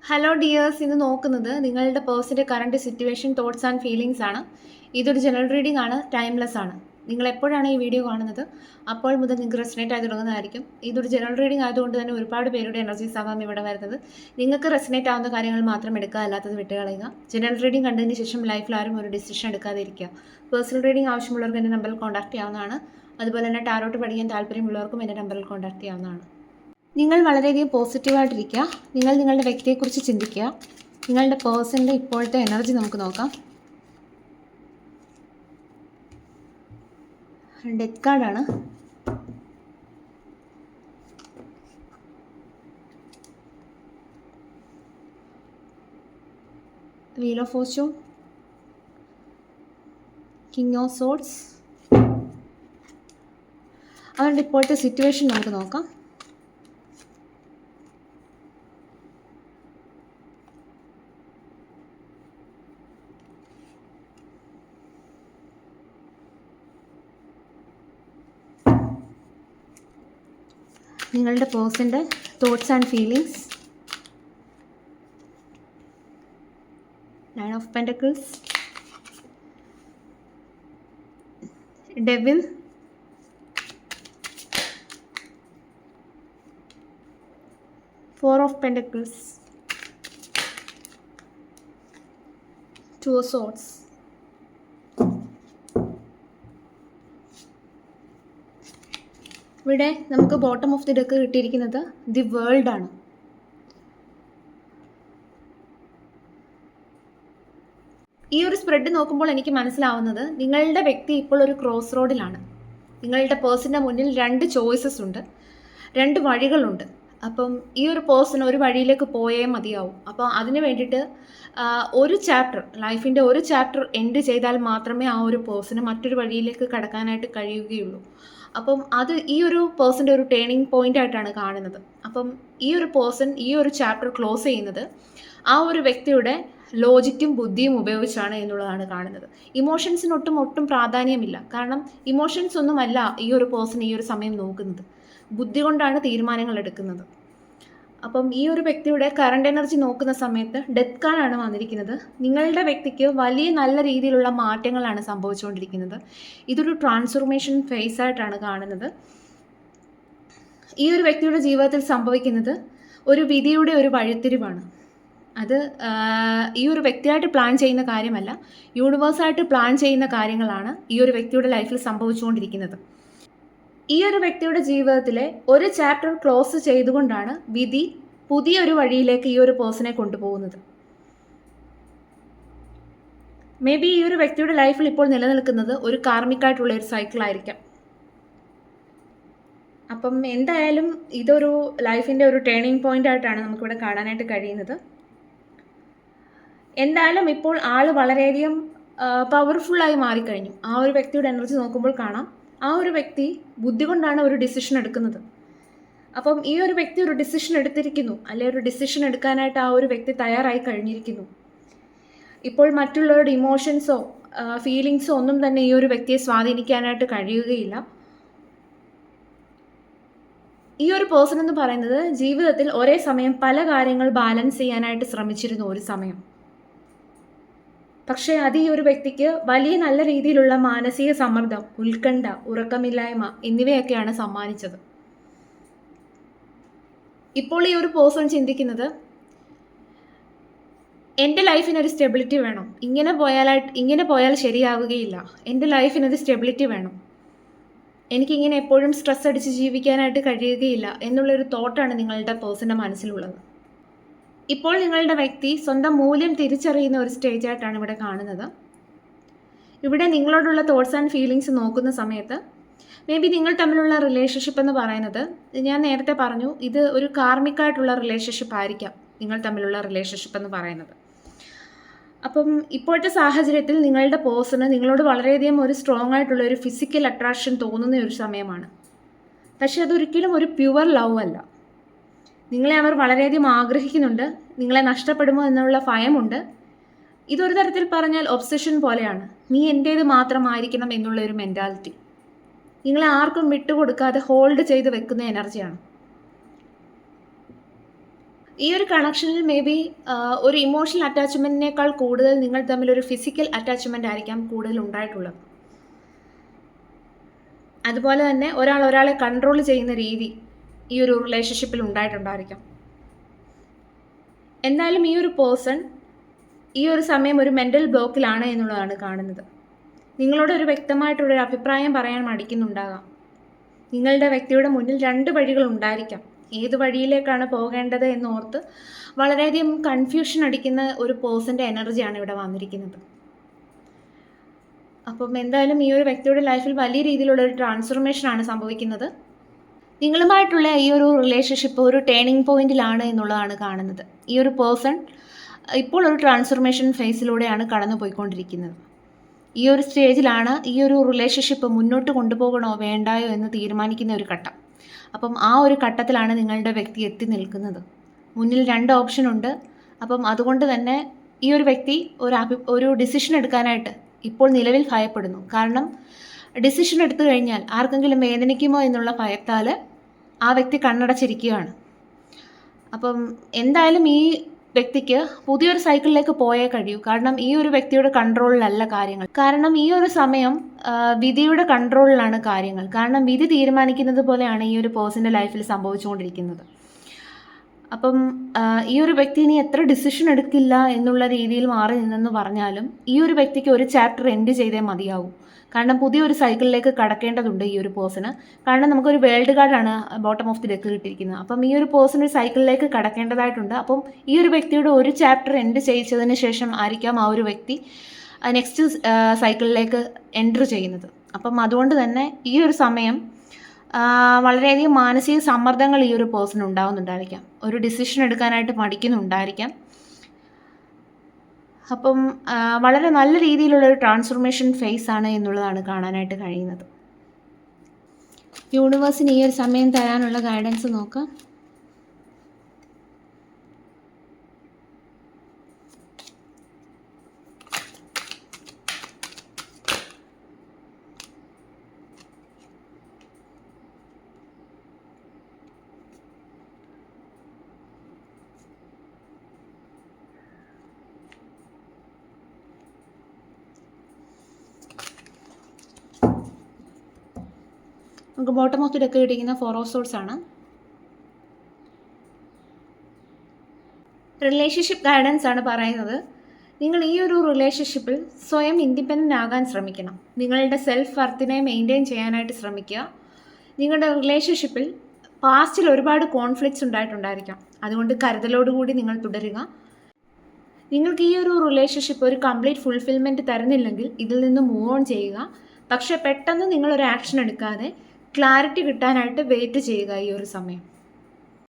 Hello dears, ഇന്ന് നോക്കുന്നത് നിങ്ങളുടെ പേഴ്സൻ്റെ current situation, thoughts and feelings ആണ്. ഇതൊരു ജനറൽ റീഡിംഗ് ആണ്, ടൈംലെസ് ആണ്. നിങ്ങൾ എപ്പോഴാണ് ഈ വീഡിയോ കാണുന്നത് അപ്പോൾ മുതൽ നിങ്ങൾക്ക് റെസനേറ്റ് ആയി തുടങ്ങുന്നതായിരിക്കും. ഇതൊരു ജനറൽ റീഡിംഗ് ആയതുകൊണ്ട് തന്നെ ഒരുപാട് പേരുടെ എനർജീസ് ആകാം ഇവിടെ വരുന്നത്. നിങ്ങൾക്ക് റെസനേറ്റ് ആവുന്ന കാര്യങ്ങൾ മാത്രം എടുക്കുക, അല്ലാത്തത് വിട്ടുകളയുക. ജനറൽ റീഡിംഗ് കണ്ടതിന് ശേഷം ലൈഫിൽ ആരും ഒരു ഡിസിഷൻ എടുക്കാതെ ഇരിക്കുക. പേഴ്സണൽ റീഡിംഗ് ആവശ്യമുള്ളവർക്ക് എൻ്റെ നമ്പറിൽ കോൺടാക്ട് ചെയ്യാവുന്നതാണ്. അതുപോലെ തന്നെ ടാരോട്ട് പഠിക്കാൻ താല്പര്യമുള്ളവർക്കും എൻ്റെ നമ്പറിൽ കോൺടാക്ട് ചെയ്യാവുന്നതാണ്. നിങ്ങൾ വളരെയധികം പോസിറ്റീവായിട്ടിരിക്കുക. നിങ്ങൾ നിങ്ങളുടെ വ്യക്തിയെക്കുറിച്ച് ചിന്തിക്കുക. നിങ്ങളുടെ പേഴ്സൻ്റെ ഇപ്പോഴത്തെ എനർജി നമുക്ക് നോക്കാം. ഡെത്ത് കാർഡാണ്. Wheel of fortune, king of swords. അവരുടെ ഇപ്പോഴത്തെ സിറ്റുവേഷൻ നമുക്ക് നോക്കാം. നിങ്ങളുടെ പേഴ്സൻ്റെ thoughts and feelings. Nine of pentacles, devil, four of pentacles, two of swords. ഇവിടെ നമുക്ക് ബോട്ടം ഓഫ് ദി ഡെക്ക് കിട്ടിയിരിക്കുന്നത് ദി വേൾഡ് ആണ്. ഈ ഒരു സ്പ്രെഡ് നോക്കുമ്പോൾ എനിക്ക് മനസ്സിലാവുന്നത് നിങ്ങളുടെ വ്യക്തി ഇപ്പോൾ ഒരു ക്രോസ് റോഡിലാണ്. നിങ്ങളുടെ പേഴ്സൻ്റെ മുന്നിൽ രണ്ട് ചോയ്സസ് ഉണ്ട്, രണ്ട് വഴികളുണ്ട്. അപ്പം ഈ ഒരു പേഴ്സൺ ഒരു വഴിയിലേക്ക് പോയേ മതിയാവും. അപ്പോൾ അതിന് വേണ്ടിയിട്ട് ഒരു ചാപ്റ്റർ, ലൈഫിൻ്റെ ഒരു ചാപ്റ്റർ എൻഡ് ചെയ്താൽ മാത്രമേ ആ ഒരു പേഴ്സണ് മറ്റൊരു വഴിയിലേക്ക് കടക്കാനായിട്ട് കഴിയുകയുള്ളൂ. അപ്പം അത് ഈ ഒരു പേഴ്സൻ്റെ ഒരു ടേണിംഗ് പോയിൻ്റ് ആയിട്ടാണ് കാണുന്നത്. അപ്പം ഈ ഒരു പേഴ്സൺ ഈ ഒരു ചാപ്റ്റർ ക്ലോസ് ചെയ്യുന്നത് ആ ഒരു വ്യക്തിയുടെ ലോജിക്കും ബുദ്ധിയും ഉപയോഗിച്ചാണ് എന്നുള്ളതാണ് കാണുന്നത്. ഇമോഷൻസിനൊട്ടും പ്രാധാന്യമില്ല. കാരണം ഇമോഷൻസ് ഒന്നുമല്ല ഈ ഒരു പേഴ്സൺ ഈ ഒരു സമയം നോക്കുന്നത്, ബുദ്ധി കൊണ്ടാണ് തീരുമാനങ്ങൾ എടുക്കുന്നത്. അപ്പം ഈ ഒരു വ്യക്തിയുടെ കറണ്ട് എനർജി നോക്കുന്ന സമയത്ത് ഡെത്ത് കാർഡാണ് വന്നിരിക്കുന്നത്. നിങ്ങളുടെ വ്യക്തിക്ക് വലിയ നല്ല രീതിയിലുള്ള മാറ്റങ്ങളാണ് സംഭവിച്ചുകൊണ്ടിരിക്കുന്നത്. ഇതൊരു ട്രാൻസ്ഫോർമേഷൻ ഫേസ് ആയിട്ടാണ് കാണുന്നത്. ഈ ഒരു വ്യക്തിയുടെ ജീവിതത്തിൽ സംഭവിക്കുന്നത് ഒരു വിധിയുടെ ഒരു വഴിത്തിരിവാണ്. അത് ഈ ഒരു വ്യക്തിയായിട്ട് പ്ലാൻ ചെയ്യുന്ന കാര്യമല്ല, യൂണിവേഴ്സായിട്ട് പ്ലാൻ ചെയ്യുന്ന കാര്യങ്ങളാണ് ഈ ഒരു വ്യക്തിയുടെ ലൈഫിൽ സംഭവിച്ചുകൊണ്ടിരിക്കുന്നത്. ഈ ഒരു വ്യക്തിയുടെ ജീവിതത്തിലെ ഒരു ചാപ്റ്റർ ക്ലോസ് ചെയ്തുകൊണ്ടാണ് വിധി പുതിയൊരു വഴിയിലേക്ക് ഈ ഒരു പേഴ്സണെ കൊണ്ടുപോകുന്നത്. മേ ബി ഈ ഒരു വ്യക്തിയുടെ ലൈഫിൽ ഇപ്പോൾ നിലനിൽക്കുന്നത് ഒരു കാർമിക്കായിട്ടുള്ള ഒരു സൈക്കിളായിരിക്കാം. അപ്പം എന്തായാലും ഇതൊരു ലൈഫിൻ്റെ ഒരു ടേണിംഗ് പോയിന്റ് ആയിട്ടാണ് നമുക്കിവിടെ കാണാനായിട്ട് കഴിയുന്നത്. എന്തായാലും ഇപ്പോൾ ആൾ വളരെയധികം പവർഫുള്ളായി മാറിക്കഴിഞ്ഞു. ആ ഒരു വ്യക്തിയുടെ എനർജി നോക്കുമ്പോൾ കാണാം, ആ ഒരു വ്യക്തി ബുദ്ധി കൊണ്ടാണ് ഒരു ഡിസിഷൻ എടുക്കുന്നത്. അപ്പം ഈ ഒരു വ്യക്തി ഒരു ഡിസിഷൻ എടുത്തിരിക്കുന്നു, അല്ലെ ഒരു ഡിസിഷൻ എടുക്കാനായിട്ട് ആ ഒരു വ്യക്തി തയ്യാറായി കഴിഞ്ഞിരിക്കുന്നു. ഇപ്പോൾ മറ്റുള്ളവരുടെ ഇമോഷൻസോ ഫീലിങ്സോ ഒന്നും തന്നെ ഈ ഒരു വ്യക്തിയെ സ്വാധീനിക്കാനായിട്ട് കഴിയുകയില്ല. ഈ ഒരു പേഴ്സൺ എന്ന് പറയുന്നത് ജീവിതത്തിൽ ഒരേ സമയം പല കാര്യങ്ങൾ ബാലൻസ് ചെയ്യാനായിട്ട് ശ്രമിച്ചിരുന്നു ഒരു സമയം. പക്ഷേ അത് ഈ ഒരു വ്യക്തിക്ക് വലിയ നല്ല രീതിയിലുള്ള മാനസിക സമ്മർദ്ദം, ഉത്കണ്ഠ, ഉറക്കമില്ലായ്മ എന്നിവയൊക്കെയാണ് സമ്മാനിച്ചത്. ഇപ്പോൾ ഈ ഒരു പേഴ്സൺ ചിന്തിക്കുന്നത്, എൻ്റെ ലൈഫിനൊരു സ്റ്റെബിലിറ്റി വേണം, ഇങ്ങനെ പോയാൽ ശരിയാവുകയില്ല, എൻ്റെ ലൈഫിനൊരു സ്റ്റെബിലിറ്റി വേണം, എനിക്കിങ്ങനെ എപ്പോഴും സ്ട്രെസ് അടിച്ച് ജീവിക്കാനായിട്ട് കഴിയുകയില്ല എന്നുള്ളൊരു തോട്ടാണ് നിങ്ങളുടെ പേഴ്സൻ്റെ മനസ്സിലുള്ളത്. ഇപ്പോൾ നിങ്ങളുടെ വ്യക്തി സ്വന്തം മൂല്യം തിരിച്ചറിയുന്ന ഒരു സ്റ്റേജ് ആയിട്ടാണ് ഇവിടെ കാണുന്നത്. ഇവിടെ നിങ്ങളോടുള്ള തോട്ട്സ് ആൻഡ് ഫീലിങ്സ് നോക്കുന്ന സമയത്ത് മേ ബി നിങ്ങൾ തമ്മിലുള്ള റിലേഷൻഷിപ്പ് എന്ന് പറയുന്നത്, ഞാൻ നേരത്തെ പറഞ്ഞു, ഇത് ഒരു കാർമിക്കായിട്ടുള്ള റിലേഷൻഷിപ്പ് ആയിരിക്കാം നിങ്ങൾ തമ്മിലുള്ള റിലേഷൻഷിപ്പ് എന്ന് പറയുന്നത്. അപ്പം ഇപ്പോഴത്തെ സാഹചര്യത്തിൽ നിങ്ങളുടെ പേഴ്സണ് നിങ്ങളോട് വളരെയധികം ഒരു സ്ട്രോങ് ആയിട്ടുള്ള ഒരു ഫിസിക്കൽ അട്രാക്ഷൻ തോന്നുന്ന ഒരു സമയമാണ്. പക്ഷെ അതൊരിക്കലും ഒരു പ്യുവർ ലവ് അല്ല. നിങ്ങളെ അവർ വളരെയധികം ആഗ്രഹിക്കുന്നുണ്ട്, നിങ്ങളെ നഷ്ടപ്പെടുമോ എന്നുള്ള ഭയമുണ്ട്. ഇതൊരു തരത്തിൽ പറഞ്ഞാൽ ഒബ്സഷൻ പോലെയാണ്, നീ എൻ്റേത് മാത്രമായിരിക്കണം എന്നുള്ള ഒരു മെൻറ്റാലിറ്റി. നിങ്ങളെ ആർക്കും വിട്ടുകൊടുക്കാതെ ഹോൾഡ് ചെയ്ത് വെക്കുന്ന എനർജിയാണ്. ഈ ഒരു കണക്ഷനിൽ മേ ബി ഒരു ഇമോഷണൽ അറ്റാച്ച്മെൻറ്റിനേക്കാൾ കൂടുതൽ നിങ്ങൾ തമ്മിലൊരു ഫിസിക്കൽ അറ്റാച്ച്മെൻ്റ് ആയിരിക്കാം കൂടുതൽ ഉണ്ടായിട്ടുള്ളത്. അതുപോലെ തന്നെ ഒരാളെ കൺട്രോൾ ചെയ്യുന്ന രീതി ഈ ഒരു റിലേഷൻഷിപ്പിൽ ഉണ്ടായിട്ടുണ്ടായിരിക്കാം. എന്തായാലും ഈ ഒരു പേഴ്സൺ ഈ ഒരു സമയം ഒരു മെൻ്റൽ ബ്ലോക്കിലാണ് എന്നുള്ളതാണ് കാണുന്നത്. നിങ്ങളോട് ഒരു വ്യക്തമായിട്ടുള്ളൊരു അഭിപ്രായം പറയാൻ മടിക്കുന്നുണ്ടാകാം. നിങ്ങളുടെ വ്യക്തിയുടെ മുന്നിൽ 2 വഴികൾ ഉണ്ടായിരിക്കാം. ഏത് വഴിയിലേക്കാണ് പോകേണ്ടത് എന്നോർത്ത് വളരെയധികം കൺഫ്യൂഷൻ അടിക്കുന്ന ഒരു പേഴ്സൻ്റെ എനർജിയാണ് ഇവിടെ വന്നിരിക്കുന്നത്. അപ്പം എന്തായാലും ഈ ഒരു വ്യക്തിയുടെ ലൈഫിൽ വലിയ രീതിയിലുള്ളൊരു ട്രാൻസ്ഫോർമേഷനാണ് സംഭവിക്കുന്നത്. നിങ്ങളുമായിട്ടുള്ള ഈ ഒരു റിലേഷൻഷിപ്പ് ഒരു ടേണിംഗ് പോയിന്റിലാണ് എന്നുള്ളതാണ് കാണുന്നത്. ഈ ഒരു പേഴ്സൺ ഇപ്പോൾ ഒരു ട്രാൻസ്ഫോർമേഷൻ ഫേസിലൂടെയാണ് കടന്നു പോയിക്കൊണ്ടിരിക്കുന്നത്. ഈ ഒരു സ്റ്റേജിലാണ് ഈ ഒരു റിലേഷൻഷിപ്പ് മുന്നോട്ട് കൊണ്ടുപോകണോ വേണ്ടായോ എന്ന് തീരുമാനിക്കുന്ന ഒരു ഘട്ടം. അപ്പം ആ ഒരു ഘട്ടത്തിലാണ് നിങ്ങളുടെ വ്യക്തി എത്തി നിൽക്കുന്നത്. മുന്നിൽ 2 ഓപ്ഷൻ ഉണ്ട്. അപ്പം അതുകൊണ്ട് തന്നെ ഈ ഒരു വ്യക്തി ഒരു ഡിസിഷൻ എടുക്കാനായിട്ട് ഇപ്പോൾ നിലവിൽ ഭയപ്പെടുന്നു. കാരണം ഡിസിഷൻ എടുത്തു കഴിഞ്ഞാൽ ആർക്കെങ്കിലും വേദനിക്കുമോ എന്നുള്ള ഭയത്താൽ ആ വ്യക്തി കണ്ണടച്ചിരിക്കുകയാണ്. അപ്പം എന്തായാലും ഈ വ്യക്തിക്ക് പുതിയൊരു സൈക്കിളിലേക്ക് പോയേ കഴിയൂ. കാരണം ഈ ഒരു വ്യക്തിയുടെ കൺട്രോളിലല്ല കാര്യങ്ങൾ. കാരണം ഈ ഒരു സമയം വിധിയുടെ കൺട്രോളിലാണ് കാര്യങ്ങൾ. കാരണം വിധി തീരുമാനിക്കുന്നത് പോലെയാണ് ഈ ഒരു പേഴ്സൻ്റെ ലൈഫിൽ സംഭവിച്ചുകൊണ്ടിരിക്കുന്നത്. അപ്പം ഈ ഒരു വ്യക്തി ഇനി എത്ര ഡിസിഷൻ എടുക്കില്ല എന്നുള്ള രീതിയിൽ മാറി നിന്നെന്ന് പറഞ്ഞാലും ഈ ഒരു വ്യക്തിക്ക് ഒരു ചാപ്റ്റർ എൻഡ് ചെയ്തേ മതിയാവും. കാരണം പുതിയൊരു സൈക്കിളിലേക്ക് കടക്കേണ്ടതുണ്ട് ഈ ഒരു പേഴ്സണ്. കാരണം നമുക്കൊരു വേൾഡ് കാർഡാണ് ബോട്ടം ഓഫ് ദി ഡെക്ക് കിട്ടിയിരിക്കുന്നത്. അപ്പം ഈ ഒരു പേഴ്സൺ ഒരു സൈക്കിളിലേക്ക് കടക്കേണ്ടതായിട്ടുണ്ട്. അപ്പം ഈ ഒരു വ്യക്തിയുടെ ഒരു ചാപ്റ്റർ എൻഡ് ചെയ്യിച്ചതിന് ശേഷം ആയിരിക്കാം ആ ഒരു വ്യക്തി നെക്സ്റ്റ് സൈക്കിളിലേക്ക് എൻറ്റർ ചെയ്യുന്നത്. അപ്പം അതുകൊണ്ട് തന്നെ ഈ ഒരു സമയം വളരെയധികം മാനസിക സമ്മർദ്ദങ്ങൾ ഈ ഒരു പേഴ്സൺ ഉണ്ടാകുന്നുണ്ടായിരിക്കാം. ഒരു ഡിസിഷൻ എടുക്കാനായിട്ട് മടിക്കുന്നുണ്ടായിരിക്കാം. അപ്പം വളരെ നല്ല രീതിയിലുള്ളൊരു ട്രാൻസ്ഫോർമേഷൻ ഫേസ് ആണ് എന്നുള്ളതാണ് കാണാനായിട്ട് കഴിയുന്നത്. യൂണിവേഴ്സിന് ഈ ഒരു സമയം തരാനുള്ള ഗൈഡൻസ് നോക്കാം. നമുക്ക് ബോട്ടം ഓഫ് ദി ഡെക്ക് കിട്ടിയിരിക്കുന്ന 4 ഓഫ് സോർഡ്സ് ആണ്. റിലേഷൻഷിപ്പ് ഗൈഡൻസ് ആണ് പറയുന്നത്. നിങ്ങൾ ഈ ഒരു റിലേഷൻഷിപ്പിൽ സ്വയം ഇൻഡിപെൻഡൻ്റ് ആകാൻ ശ്രമിക്കണം. നിങ്ങളുടെ സെൽഫ് വർത്തിനെ മെയിൻറ്റെയിൻ ചെയ്യാനായിട്ട് ശ്രമിക്കുക. നിങ്ങളുടെ റിലേഷൻഷിപ്പിൽ പാസ്റ്റിൽ ഒരുപാട് കോൺഫ്ലിക്ട്സ് ഉണ്ടായിട്ടുണ്ടായിരിക്കാം. അതുകൊണ്ട് കരുതലോടുകൂടി നിങ്ങൾ തുടരുക. നിങ്ങൾക്ക് ഈ ഒരു റിലേഷൻഷിപ്പ് ഒരു കംപ്ലീറ്റ് ഫുൾഫിൽമെൻറ്റ് തരുന്നില്ലെങ്കിൽ ഇതിൽ നിന്ന് മൂവ് ഓൺ ചെയ്യുക. പക്ഷേ പെട്ടെന്ന് നിങ്ങളൊരു ആക്ഷൻ എടുക്കാതെ ക്ലാരിറ്റി കിട്ടാനായിട്ട് വെയിറ്റ് ചെയ്യുക ഈ ഒരു സമയം.